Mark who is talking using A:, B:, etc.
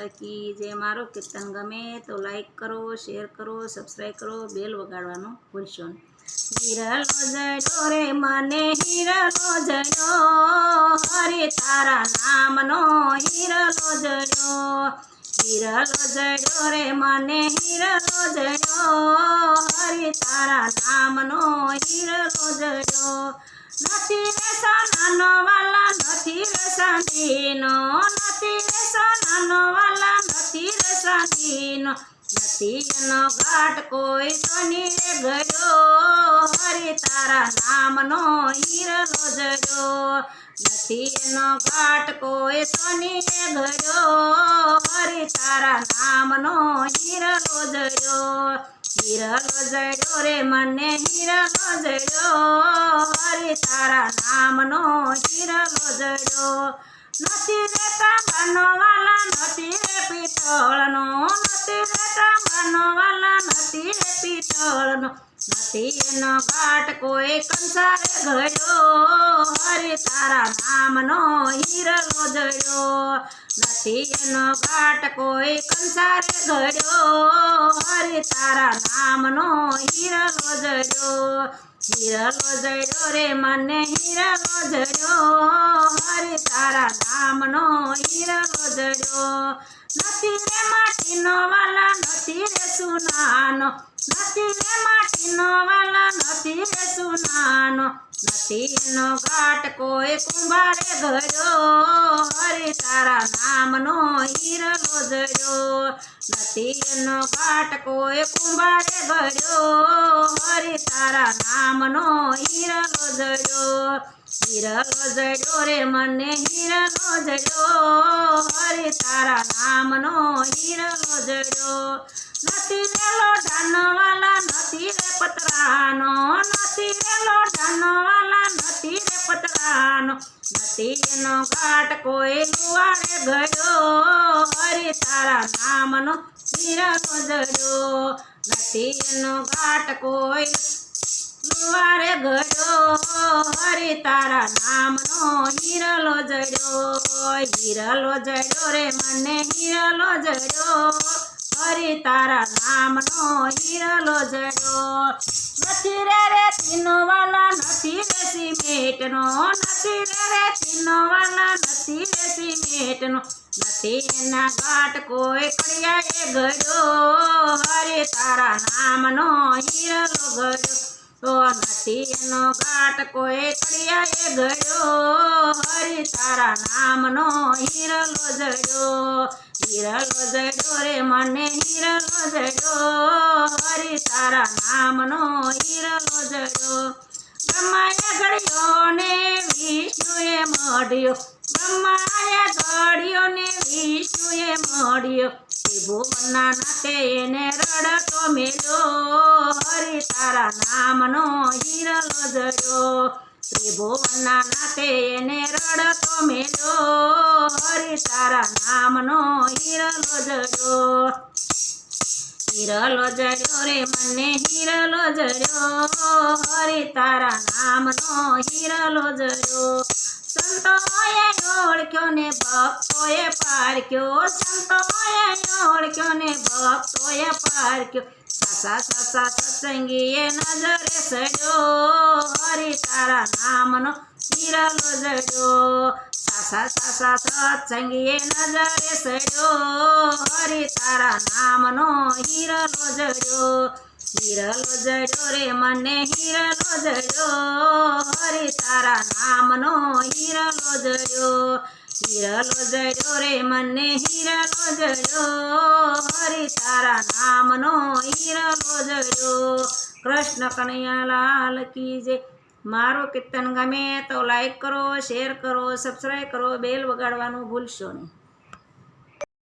A: की जय। मारो कीर्तन गमे तो लाइक करो, शेर करो, सब्सक्राइब करो, बेल वगाड़वानुं भूलशो नहीं। हीरलो जड़ो रे मने हीरलो जड़ो, हरि तारा नामनो हीरलो जड़ो। हीरलो जड़ो रे मने हीरलो जड़ो, हरि तारा नामनो हीरलो जड़ो। नथी रे सोनानो वाला नथी रे चांदीनो, नथी रे सोनानो वाला नथी रे चांदीनो। नथी एनो घाट कोई सोनी रे गड़ो, हरि तारा नामनो हीरलो जड़ो। नथी एनो घाट कोई सोनी रे गड़ो, हरि तारा नामनो हीरलो जड़ो। हीरलो जड़ो रे मने हीरलो जड़ो, हरि तारा नामनो हीरलो जड़ो। नथी रे तांबानो वाला नथी रे पीतळनो, नथी रे तांबानो वाला नथी रे पीतळनो। नथी एनो घाट कोई कंसारे गड़ो, हरि तारा नामनो हीरलो जड़ो। नथी एनो घाट कोई कंसारे गड़ो, हरि तारा नामनो हीरलो जड़ो। हीरलो जड़ो रे मने हीरलो जड़ो, हरि तारा नामनो हीरलो जड़ो। नथी रे माटीनो वाला नथी रे सुनानो, नथी रे माटीनो वाला नथी रे सुनानो। नथी एनो घाट कोई कुंभारे गड़ो, हरि तारा नामनो हीरलो जड़ो। नथी एनो घाट कोई कुंभारे गड़ो, हरि तारा नामनो हीरलो जड़ो। हीरलो जड़ो रे मने हीरलो जड़ो, हरि तारा नामनो हीरलो जड़ो। नथी रे लोढानो वाला नथी रे पतरानो, नथी रे लोढानो वाला नथी रे पतरानो। नथी एनो घाट कोई लुवारे गड़ो, हरि तारा नामनो हीरलो जड़ो। नथी एनो घाट कोई लुवारे गड़ो, हरि तारा नामनो हीरलो जड़ो। हीरलो जड़ो रे मने हीरलो जड़ो, हरि तारा नामनो हीरलो जड़ो। नथी रे रेतीनो वाला नथी रे सीमेंटनो, नथी रे रेतीनो वाला नथी रे सीमेंटनो। नथी एना घाट कोई कड़ियाए गड़ो, हरि तारा नामनो हीरलो गड़ो। तो नथी एनो घाट कोई कड़ियाए गड़ो, हरि तारा नामनो हीरलो जड़ो। हीरलो जड़ो रे मने हीरलो जड़ो, हरि तारा नामनो हीरलो जड़ो। ब्रह्माए घड़ियो ने विष्णुए मढ्यो, ब्रह्माए घड़ियो ने विष्णुए मढ्यो। त्रिभुवनना नाथे एने रड़तो मेल्यो, हरि तारा नामनो हीरलो जड़ो। त्रिभुवनना नाथे एने रड़तो मेल्यो, हरि तारा नामनो हीरलो जड़ो। हीरलो जड़ो रे मने हीरलो जड़ो, हरि तारा नामनो हीरलो जड़ो। संतोए ओळख्यो ने भक्तोए पारख्यो, संतोए ओळख्यो ने भक्तोए पारख्यो। सासा सासा सत्संगीए नजरे सड्यो, हरि तारा नामनो हीरलो जड़ो। सासा सासा सत्संगीए नजरे सड्यो, हरि तारा नामनो हीरलो जड़ो। हीरलो जड़ो रे मने हीरलो जड़ो, हरि तारा नामनो हीरलो जड़ो। हीरलो जड़ो रे मने हीरलो जड़ो, हरि तारा नामनो हीरलो जड़ो। कृष्ण कन्हैया लाल की जय। मारो कीर्तन गमे तो लाइक करो, शेर करो, सब्सक्राइब करो, बेल वगाड़वानुं भूलशो नहीं।